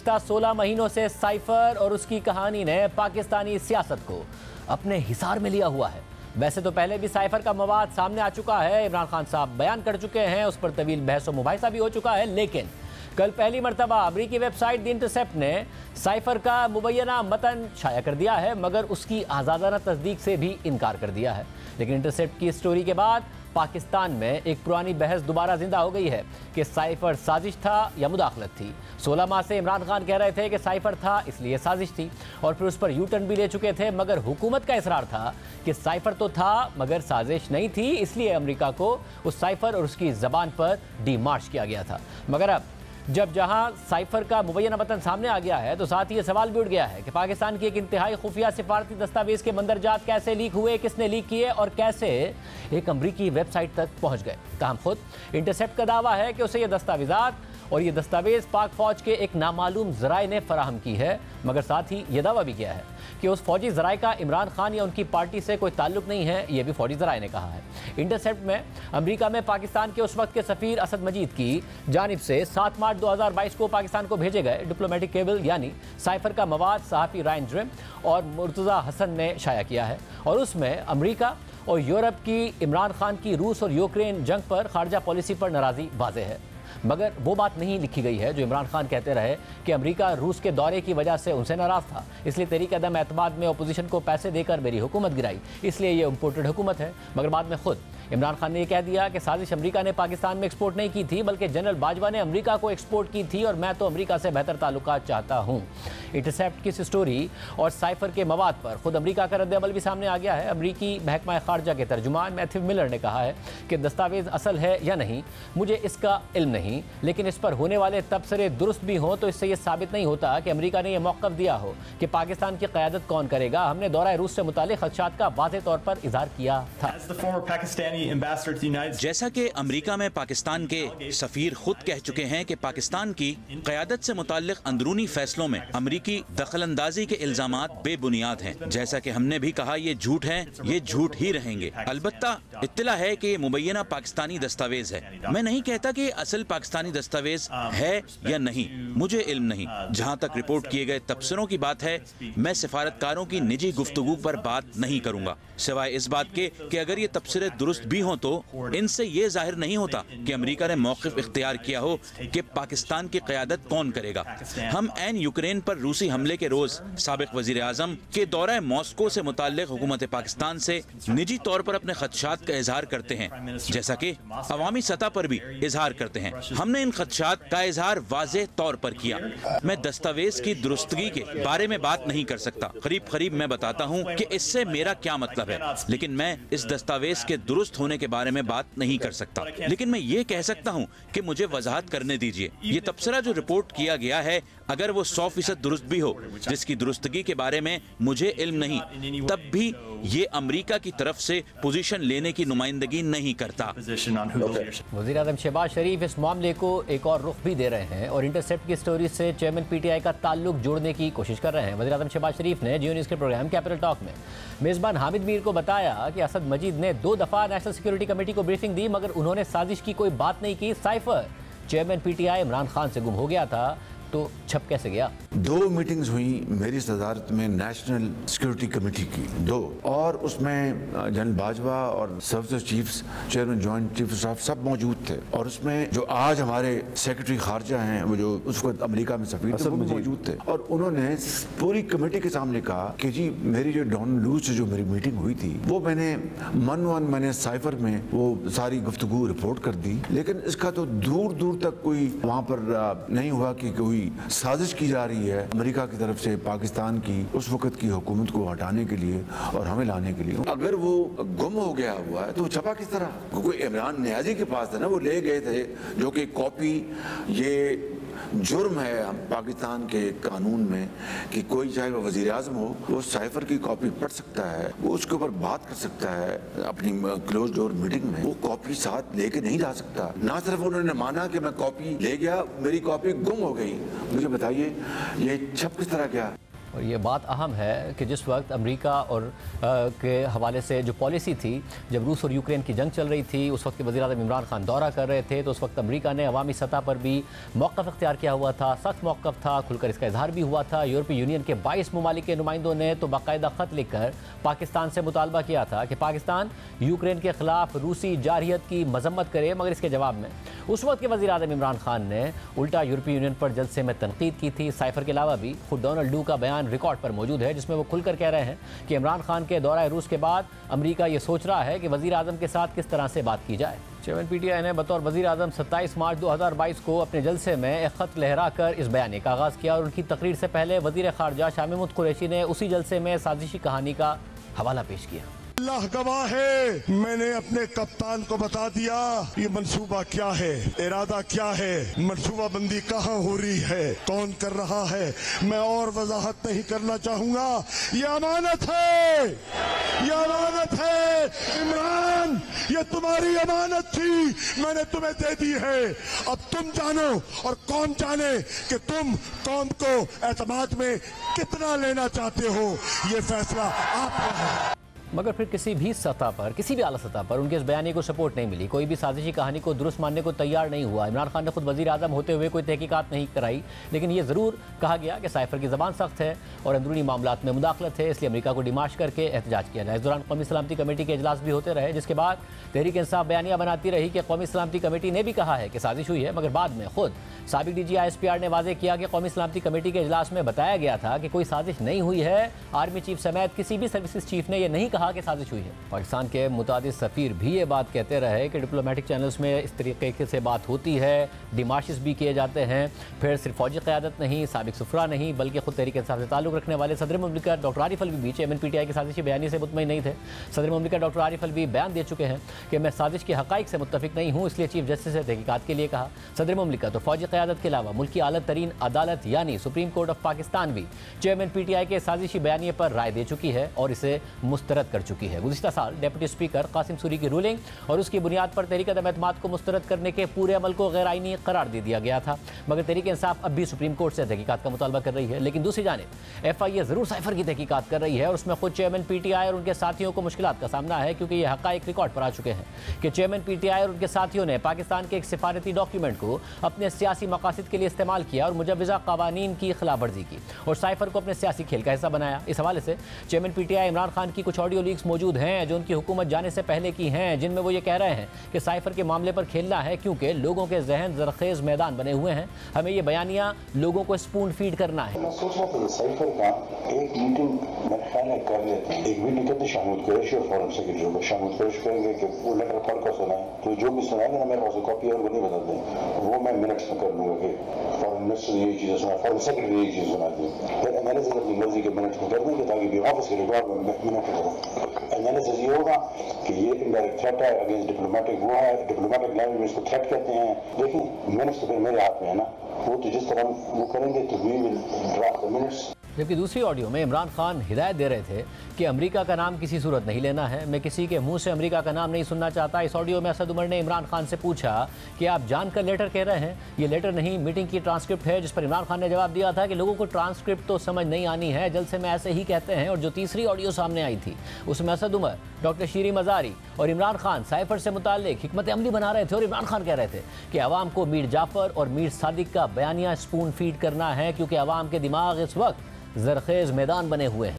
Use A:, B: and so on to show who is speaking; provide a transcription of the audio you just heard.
A: गुज़िश्ता 16 महीनों से साइफर और उसकी कहानी ने पाकिस्तानी सियासत को अपने हिसार में लिया हुआ है। वैसे तो पहले भी साइफर का मवाद सामने आ चुका है, इमरान खान साहब बयान कर चुके हैं, उस पर तवील बहस व मुबाहिसा भी हो चुका है, लेकिन कल पहली मरतबा अमरीकी वेबसाइट द इंटरसेप्ट ने साइफर का मुबैना मतन शाया कर दिया है, मगर उसकी आज़ादाना तस्दीक से भी इनकार कर दिया है। लेकिन इंटरसेप्ट की स्टोरी के बाद पाकिस्तान में एक पुरानी बहस दोबारा जिंदा हो गई है कि साइफर साजिश था या मुदाखलत थी। 16 माह से इमरान खान कह रहे थे कि साइफर था इसलिए साजिश थी, और फिर उस पर यू टर्न भी ले चुके थे, मगर हुकूमत का इसरार था कि साइफर तो था मगर साजिश नहीं थी, इसलिए अमेरिका को उस साइफर और उसकी ज़बान पर डीमार्च किया गया था। मगर अब जब जहां साइफर का मुबैना मतन सामने आ गया है तो साथ ही ये सवाल भी उठ गया है कि पाकिस्तान की एक इंतहाई खुफिया सिफारती दस्तावेज़ के मंदरजात कैसे लीक हुए, किसने लीक किए और कैसे एक अमरीकी वेबसाइट तक पहुंच गए। ताहम खुद इंटरसेप्ट का दावा है कि उसे ये दस्तावेज़ात और ये दस्तावेज़ पाक फ़ौज के एक नामालूम ज़राए ने फराहम की है, मगर साथ ही ये दावा भी किया है कि उस फौजी ज़राए का इमरान खान या उनकी पार्टी से कोई ताल्लुक नहीं है, ये भी फौजी ज़राए ने कहा है। इंटरसेप्ट में अमेरिका में पाकिस्तान के उस वक्त के सफ़ीर असद मजीद की जानिब से 7 मार्च 2022 को पाकिस्तान को भेजे गए डिप्लोमेटिक केबल यानी साइफर का मवाद सहाफ़ी रायन ड्रिम और मुर्तज़ा हसन ने शाया किया है, और उसमें अमरीका और यूरोप की इमरान खान की रूस और यूक्रेन जंग पर खारजा पॉलिसी पर नाराज़ी वाज़ेह है। मगर वो बात नहीं लिखी गई है जो इमरान खान कहते रहे कि अमेरिका रूस के दौरे की वजह से उनसे नाराज़ था, इसलिए तहरीक अदम एतमाद में अपोजिशन को पैसे देकर मेरी हुकूमत गिराई, इसलिए ये इम्पोर्टेड हुकूमत है। मगर बाद में खुद इमरान खान ने यह कह दिया कि साजिश अमेरिका ने पाकिस्तान में एक्सपोर्ट नहीं की थी, बल्कि जनरल बाजवा ने अमेरिका को एक्सपोर्ट की थी, और मैं तो अमेरिका से बेहतर ताल्लुकात चाहता हूँ। इंटरसेप्ट की स्टोरी और साइफर के मवाद पर खुद अमेरिका का रद्द अमल भी सामने आ गया है। अमरीकी महकमा खारजा के तर्जुमान मैथ्यू मिलर ने कहा है कि दस्तावेज़ असल है या नहीं मुझे इसका इल्म नहीं, लेकिन इस पर होने वाले तबसरे दुरुस्त भी हों तो इससे यह साबित नहीं होता कि अमेरिका ने यह मौक़िफ़ दिया हो कि पाकिस्तान की क़यादत कौन करेगा। हमने दौरा रूस से मुतालिक ख़दशात का वाज़ेह तौर पर इज़हार किया था।
B: जैसा कि अमेरिका में पाकिस्तान के सफीर खुद कह चुके हैं कि पाकिस्तान की क़यादत से मुताल्लिक अंदरूनी फैसलों में अमरीकी दखलंदाजी के इल्ज़ामात बेबुनियाद हैं। जैसा कि हमने भी कहा, ये झूठ हैं, ये झूठ ही रहेंगे। अलबत्ता इत्तला है कि ये मुबैना पाकिस्तानी दस्तावेज है। मैं नहीं कहता कि असल पाकिस्तानी दस्तावेज है या नहीं, मुझे इल्म नहीं। जहाँ तक रिपोर्ट किए गए तबसरों की बात है, मैं सिफारतकारों की निजी गुफ्तगू पर बात नहीं करूँगा, सिवाय इस बात के कि अगर ये तबसरे दुरुस्त भी हों तो इनसे ये जाहिर नहीं होता कि अमेरिका ने मौक़िफ़ इख्तियार किया हो कि पाकिस्तान की क़यादत कौन करेगा। हम ऐन यूक्रेन पर रूसी हमले के रोज़ साबिक़ वज़ीर आज़म के दौरा मॉस्को से मुताल्लिक़ हुकूमत पाकिस्तान से निजी तौर पर अपने ख़दशात का इजहार करते हैं, जैसा कि अवामी सतह पर भी इजहार करते हैं। हमने इन ख़दशात का इजहार वाज़ेह तौर पर किया। मैं दस्तावेज़ की दुरुस्तगी के बारे में बात नहीं कर सकता, करीब करीब मैं बताता हूँ कि इससे मेरा क्या मतलब है, लेकिन मैं इस दस्तावेज़ के दुरुस्त होने के बारे में बात नहीं कर सकता। लेकिन मैं ये कह सकता हूँ कि मुझे वजाहत करने दीजिए। ये तबसरा जो रिपोर्ट किया गया है, अगर वो 100% दुरुस्त भी हो, जिसकी दुरुस्तगी के बारे में मुझे इल्म नहीं, तब भी ये अमेरिका की तरफ से पोजीशन लेने की नुमाइंदगी नहीं करता।
A: वज़ीर आज़म शहबाज शरीफ इस मामले को एक और रुख भी दे रहे हैं और इंटरसेप्ट की स्टोरी से चेयरमैन PTI का ताल्लुक जोड़ने की कोशिश कर रहे हैं। वज़ीर आज़म शहबाज शरीफ ने जियो न्यूज़ के प्रोग्राम कैपिटल टॉक में मेज़बान हामिद मीर को बताया कि असद मजीद ने 2 दफ़ा नेशनल सिक्योरिटी कमेटी को ब्रीफिंग दी, मगर उन्होंने साजिश की कोई बात नहीं की। Cipher chairman PTI Imran Khan से गुम हो गया था तो छप कैसे गया?
C: 2 मीटिंग्स हुई मेरी सदारत में नेशनल सिक्योरिटी कमेटी की, 2, और उसमें जनरल बाजवा और service chiefs, chairman joint chief staff सब मौजूद थे, और उसमें जो आज हमारे सेक्रेटरी खारजा हैं, वो जो उस वक्त अमेरिका में सफीर थे, वो भी मौजूद थे, और उन्होंने पूरी कमेटी के सामने कहा कि जी मेरी जो डॉन लूज से जो मेरी मीटिंग हुई थी वो मैंने साइफर में वो सारी गुफ्तगू रिपोर्ट कर दी, लेकिन इसका तो दूर दूर तक कोई वहाँ पर नहीं हुआ कि कोई साजिश की जा रही है अमेरिका की तरफ से पाकिस्तान की उस वक्त की हुकूमत को हटाने के लिए और हमें लाने के लिए। अगर वो गुम हो गया हुआ है तो छपा किस तरह? कोई इमरान नियाजी के पास था ना, वो ले गए थे, जो कि कॉपी, ये जुर्म है हम पाकिस्तान के कानून में कि कोई चाहे वो वज़ीर आज़म हो, वो साइफर की कॉपी पढ़ सकता है, वो उसके ऊपर बात कर सकता है अपनी क्लोज डोर मीटिंग में, वो कॉपी साथ लेके नहीं जा सकता। ना सिर्फ उन्होंने माना कि मैं कॉपी ले गया, मेरी कॉपी गुम हो गई। मुझे बताइए ये छप किस तरह गया?
A: और ये बात अहम है कि जिस वक्त अमेरिका और के हवाले से जो पॉलिसी थी, जब रूस और यूक्रेन की जंग चल रही थी, उस वक्त के वज़ीर-ए-आज़म इमरान खान दौरा कर रहे थे, तो उस वक्त अमेरिका ने अवामी सतह पर भी मौक़िफ़ इख्तियार किया हुआ था, सख्त मौक़िफ़ था, खुलकर इसका इजहार भी हुआ था। यूरोपीय यूनियन के 22 ममालिक के नुमाइंदों ने तो बाकायदा ख़त लिखकर पाकिस्तान से मुतालबा किया था कि पाकिस्तान यूक्रेन के ख़िलाफ़ रूसी जारहियत की मजम्मत करे, मगर इसके जवाब में उस वक्त के वज़ीर-ए-आज़म इमरान खान ने उल्टा यूरोपीय यूनियन पर जलसे में तनकीद की थी। साइफर के अलावा भी खुद डोनाल्ड डू का बयान रिकॉर्ड पर मौजूद है, जिसमें वो खुलकर कह रहे हैं कि इमरान खान के दौरा रूस के बाद अमेरिका ये सोच रहा है कि वज़ीर-ए-आज़म के साथ किस तरह से बात की जाए। चेयरमैन PTI ने बतौर वज़ीर-ए-आज़म 27 मार्च 2022 को अपने जलसे में एक ख़त लहरा कर इस बयान का आगाज़ किया और उनकी तकरीर से पहले वज़ीर ख़ारजा शाह महमूद कुरैशी ने उसी जलसे में साजिशी कहानी का हवाला पेश किया।
D: अल्लाह गवाह है, मैंने अपने कप्तान को बता दिया ये मंसूबा क्या है, इरादा क्या है, मंसूबा बंदी कहाँ हो रही है, कौन कर रहा है। मैं और वजाहत नहीं करना चाहूंगा। ये अमानत है, ये अमानत है इमरान, ये तुम्हारी अमानत थी, मैंने तुम्हें दे दी है। अब तुम जानो और कौन जाने कि तुम कौम को एतमाद में कितना लेना चाहते हो। ये फैसला आपका है।
A: मगर फिर किसी भी सतह पर, किसी भी आला सतह पर उनके इस बयानी को सपोर्ट नहीं मिली। कोई भी साजिशी कहानी को दुरुस्त मानने को तैयार नहीं हुआ। इमरान खान ने खुद वज़ीर आज़म होते हुए कोई तहकीकात नहीं कराई, लेकिन ये ज़रूर कहा गया कि साइफर की ज़बान सख्त है और अंदरूनी मामलात में मुदाखलत है, इसलिए अमेरिका को डिमाश करके एहतजाज किया जाए। इस दौरान कौमी सलामती कमेटी के इजलास भी होते रहे, जिसके बाद तहरीक इंसाफ बयानिया बनाती रही कि कौमी सलामती कमेटी ने भी कहा है कि साजिश हुई है, मगर बाद में खुद साबिक DG ISPR ने वाज़ेह किया कि कौमी सलामती कमेटी के इजलास में बताया गया था कि कोई साजिश नहीं हुई है। आर्मी चीफ समेत किसी भी सर्विसेज चीफ ने यह नहीं कहा कि साजिश हुई है। पाकिस्तान के मुतादिद सफ़ीर भी ये बात कहते रहे कि डिप्लोमेटिक चैनल्स में इस तरीके से बात होती है, डिमाशिस भी किए जाते हैं। फिर सिर्फ फौजी क़यादत नहीं, साबिक सफरा नहीं, बल्कि खुद तहरीक इंसाफ से ताल्लुक़ रखने वाले सदर मुमलिकत डॉक्टर आरिफ अलवी भी चेयरमैन PTI की साजिशी बयानी से मुतमईन नहीं थे। सदर मुमलिकत डॉक्टर आरिफ अलवी बयान दे चुके हैं कि मैं साजिश के हक़ाइक़ से मुत्तफ़िक नहीं हूँ, इसलिए चीफ जस्टिस से तहकीकात के लिए कहा। सदर मुमलिकत और फौजी क़यादत के अलावा मुल्क की आला तरीन अदालत यानी सुप्रीम कोर्ट ऑफ पाकिस्तान भी चेयरमैन PTI के साजिशी बयानी पर राय दे चुकी है और इसे मुस्तरद कर चुकी है। गुज़िश्ता साल डिप्टी स्पीकर कासिम सूरी की रूलिंग और उसकी बुनियाद पर तहरीक अदम-ए-एतमाद को मुस्तरद करने के पूरे अमल को गैर आईनी करार दे दिया गया था, मगर तहरीक इंसाफ अब भी सुप्रीम कोर्ट से तहकीकात का मुतालबा कर रही है। लेकिन दूसरी जानिब FIA ज़रूर साइफर की तहकीकात कर रही है और उसमें खुद चेयरमैन PTI और उनके साथियों को मुश्किलात का सामना है, क्योंकि ये हक़ाइक़ रिकॉर्ड पर आ चुके हैं कि चेयरमैन PTI और उनके साथियों ने पाकिस्तान के एक सिफारती डॉक्यूमेंट को अपने सियासी मकासद के लिए इस्तेमाल किया और मुजव्वज़ा क़वानीन की खिलाफ वर्जी की और साइफर को अपने सियासी खेल का हिस्सा बनाया। इस हवाले से चेयरमैन PTI इमरान खान की कुछ ऑडियो लीक्स मौजूद हैं जो उनकी हुकूमत जाने से पहले की हैं, जिनमें वो ये कह रहे हैं कि साइफर के मामले पर खेलना है क्योंकि लोगों के जहन जरखेज मैदान बने हुए हैं, हमें ये बयानियां लोगों को स्पून फीड करना है।
E: मैं सोच रहा था साइफर का एक मीटिंग मेरे ख्याल में कर लेते हैं। एक मीटिंग करते शाह महमूद कुरैशी और फॉरेन सेक्रेटरी को शाह महमूद कुरैशी कहेंगे कि वो लेटर पढ़ कर सुनाए, तो जो भी सुनाएंगे ना मेरे पास कॉपी और वो नहीं बदल दें, वो मैं मिनट्स में कर लूँगा कि फॉरेन मिनिस्टर यही चीज़ें सुना, फॉरेन सेक्रेटरी यही चीज़ सुना दी। फिर एनालिसिस अपनी मर्जी के मिनट्स में कर देंगे ताकि ऑफिस के रिकॉर्ड में मिनट करें। एनालिसिस ये होगा कि ये इनडायरेक्ट थ्रेट है अगेंस्ट डिप्लोमेटिक, वो है डिप्लोमेटिक लैंग्वेज में इसको थ्रेट कहते हैं। देखिए मिनट्स तो फिर मेरे हाथ में है ना, वो तो जिस तरह वो करेंगे तो we will draft the minutes.
A: जबकि दूसरी ऑडियो में इमरान खान हिदायत दे रहे थे कि अमेरिका का नाम किसी सूरत नहीं लेना है, मैं किसी के मुंह से अमेरिका का नाम नहीं सुनना चाहता। इस ऑडियो में असद उमर ने इमरान खान से पूछा कि आप जानकर लेटर कह रहे हैं, ये लेटर नहीं मीटिंग की ट्रांसक्रिप्ट है, जिस पर इमरान खान ने जवाब दिया था कि लोगों को ट्रांसक्रिप्ट तो समझ नहीं आनी है, जलसे में ऐसे ही कहते हैं। और जो तीसरी ऑडियो सामने आई थी उसमें असद उमर, डॉक्टर शीरी मज़ारी और इमरान खान साइफर से मुताल्लिक हिकमत अमली बना रहे थे और इमरान खान कह रहे थे कि अवाम को मीर जाफ़र और मीर सादिक का बयानिया स्पून फीड करना है, क्योंकि अवाम के दिमाग इस वक्त जरखेज मैदान बने हुए हैं।